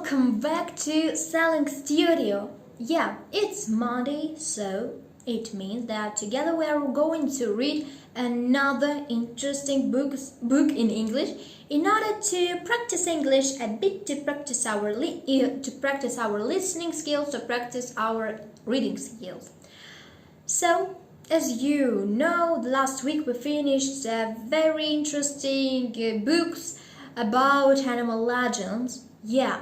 Welcome back to Selling Studio. Yeah, it's Monday, so it means that together we are going to read another interesting book in English in order to practice English a bit, to practice our listening skills, to practice our reading skills. So, as you know, last week we finished very interesting books about animal legends. Yeah,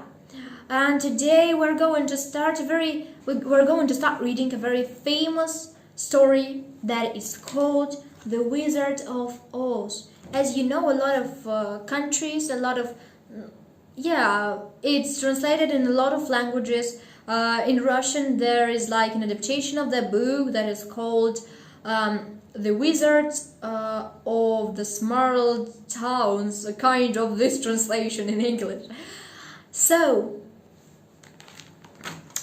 and today we're going to start reading a very famous story that is called The Wizard of Oz. As you know, a lot of countries, it's translated in a lot of languages. In Russian, there is like an adaptation of the book that is called The Wizard of the Small Towns, a kind of this translation in English. So,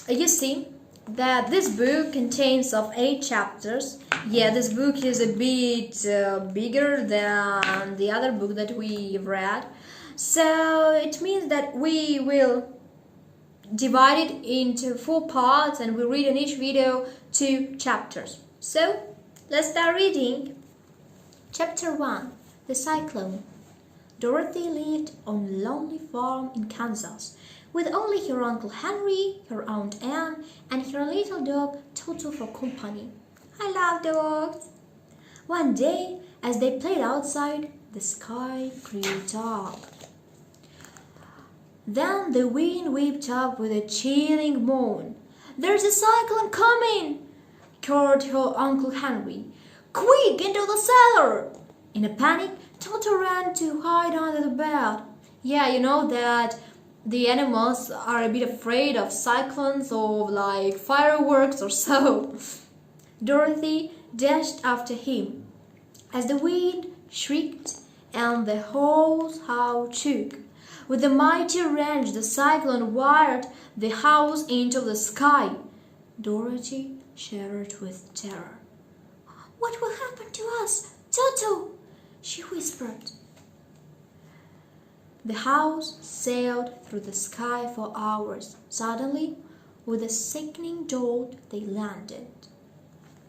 you see that this book contains of 8 chapters. Yeah, this book is a bit bigger than the other book that we read. So, it means that we will divide it into 4 parts and we read in each video 2 chapters. So, let's start reading. Chapter 1. The Cyclone. Dorothy lived on a lonely farm in Kansas, with only her Uncle Henry, her Aunt Anne, and her little dog Toto for company. I love dogs. One day, as they played outside, the sky grew dark. Then the wind whipped up with a chilling moan. "There's a cyclone coming!" called her Uncle Henry. "Quick, into the cellar!" In a panic, Toto ran to hide under the bed. Yeah, you know that the animals are a bit afraid of cyclones or like fireworks or so. Dorothy dashed after him as the wind shrieked and the whole house shook. With a mighty wrench, the cyclone whirled the house into the sky. Dorothy shivered with terror. "What will happen to us, Toto?" she whispered. The house sailed through the sky for hours. Suddenly, with a sickening jolt, they landed.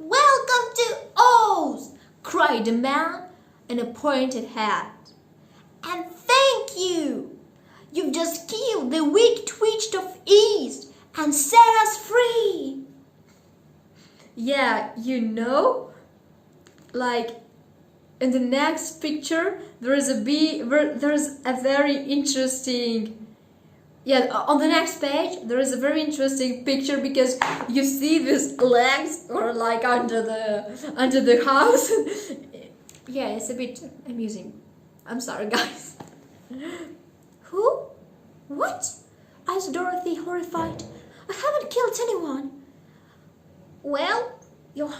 "Welcome to Oz!" cried the man in a pointed hat. "And thank you! You've just killed the wicked witch of East and set us free!" Yeah, you know, like in the next picture, there's a very interesting. Yeah, on the next page, there is a very interesting picture because you see these legs or like under the house. Yeah, it's a bit amusing. I'm sorry, guys. "Who? What?" asked Dorothy, horrified. "I haven't killed anyone." "Well, your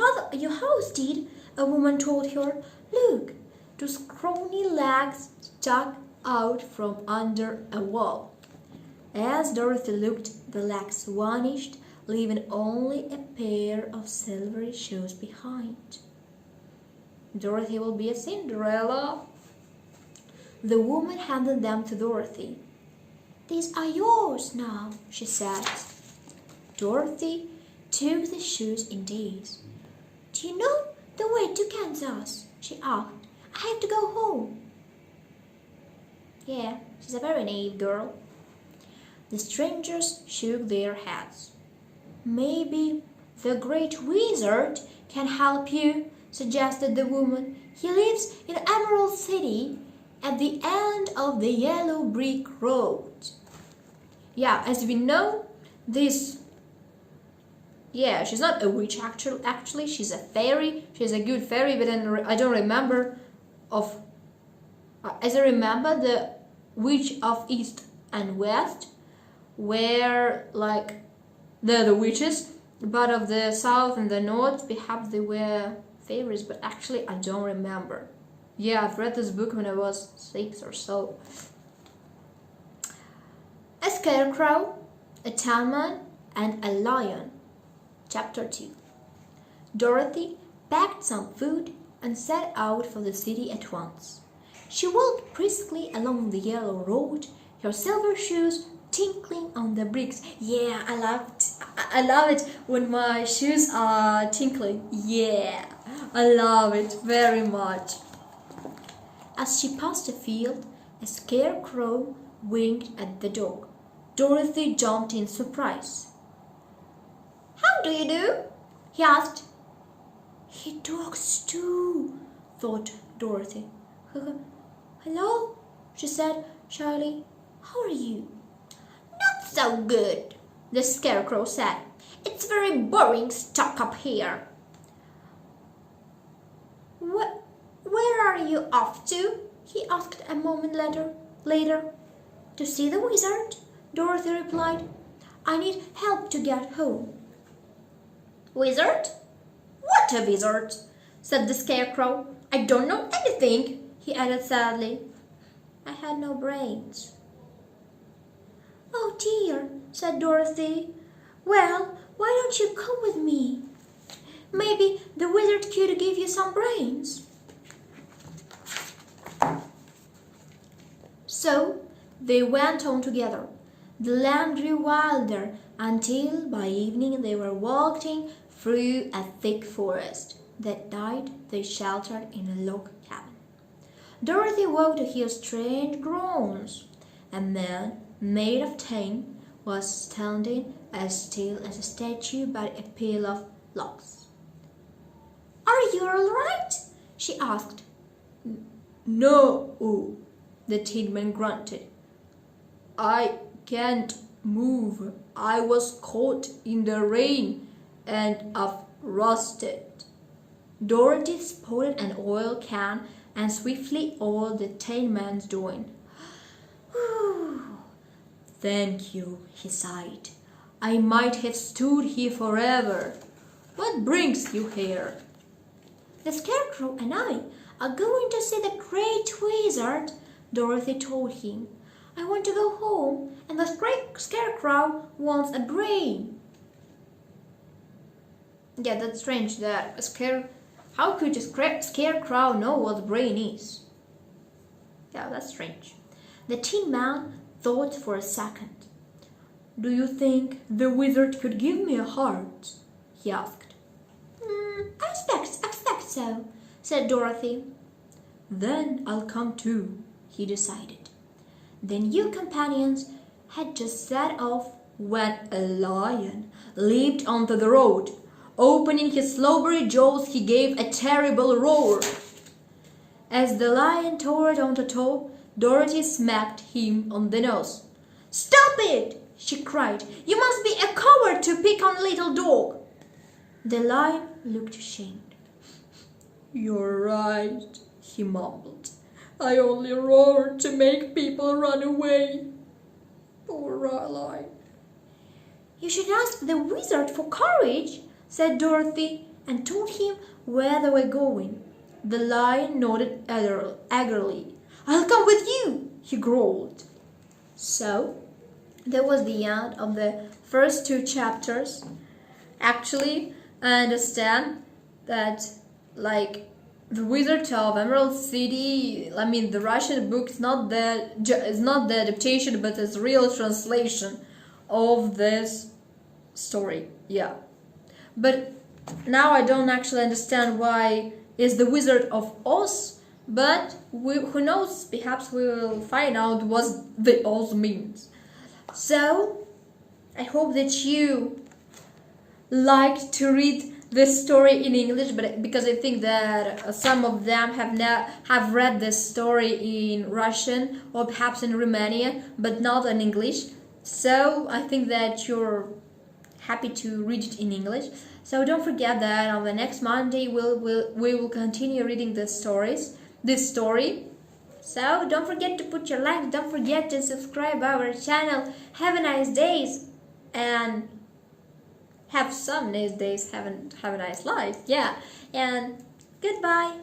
house did," a woman told her. "Look, those scrawny legs stuck out from under a wall." As Dorothy looked, the legs vanished, leaving only a pair of silvery shoes behind. "Dorothy will be a Cinderella." The woman handed them to Dorothy. "These are yours now," she said. Dorothy took the shoes in daze. "Do you know the way to Kansas?" she asked. "I have to go home." Yeah, she's a very naive girl. The strangers shook their heads. "Maybe the great wizard can help you," suggested the woman. "He lives in Emerald City at the end of the yellow brick road." Yeah, as we know, she's not a witch actually, she's a fairy. She's a good fairy, but then I don't remember as I remember, the witch of East and West were like the witches, but of the South and the North, perhaps they were fairies, but actually I don't remember. Yeah, I've read this book when I was 6 or so. A Scarecrow, a Townman, and a Lion. Chapter 2. Dorothy packed some food and set out for the city at once. She walked briskly along the yellow road, her silver shoes tinkling on the bricks. Yeah, I love it when my shoes are tinkling. Yeah, I love it very much. As she passed a field, a scarecrow winked at the dog. Dorothy jumped in surprise. "How do you do?" he asked. "He talks too," thought Dorothy. "Hello," she said shyly. "How are you?" "Not so good," the scarecrow said. "It's very boring stuck up here." Where are you off to?" he asked a moment later. "To see the wizard," Dorothy replied. "I need help to get home." "Wizard? What a wizard?" said the scarecrow. "I don't know anything," he added sadly. "I had no brains." "Oh dear," said Dorothy. "Well, why don't you come with me? Maybe the wizard could give you some brains." So they went on together. The land grew wilder until by evening they were walking through a thick forest. That night they sheltered in a log cabin. Dorothy woke to hear strange groans. A man made of tin was standing as still as a statue by a pile of logs. "Are you all right?" she asked. "No," the tin man grunted. "I can't move. I was caught in the rain and I've rusted." Dorothy spotted an oil can and swiftly oiled the tin man's doing. "Thank you," he sighed. "I might have stood here forever. What brings you here?" "The scarecrow and I are going to see the great wizard," Dorothy told him. "I want to go home, and the great scarecrow wants a brain." Yeah, that's strange that how could a scarecrow know what a brain is? Yeah, that's strange. The Tin Man thought for a second. "Do you think the wizard could give me a heart?" he asked. I expect so," said Dorothy. "Then I'll come too," he decided. The new companions had just set off when a lion leaped onto the road. Opening his slobbery jaws, he gave a terrible roar. As the lion tore on the toe, Dorothy smacked him on the nose. "Stop it!" she cried. "You must be a coward to pick on a little dog." The lion looked ashamed. "You're right," he mumbled. "I only roared to make people run away." Poor lion. "You should ask the wizard for courage," said Dorothy, and told him where they were going. The lion nodded angrily. "I'll come with you," he growled. So, that was the end of the first two chapters. Actually, I understand that, like, the Wizard of Emerald City, I mean, the Russian book is not the adaptation, but it's real translation of this story. Yeah. But now I don't actually understand why is the Wizard of Oz, but who knows, perhaps we will find out what the Oz means. So, I hope that you liked to read this story in English, but because I think that some of them have read this story in Russian or perhaps in Romanian, but not in English. So I think that you're happy to read it in English. So don't forget that on the next Monday we will continue reading this story. So don't forget to put your like, don't forget to subscribe our channel. Have a nice days and have some nice days, have a nice life. Yeah, and goodbye.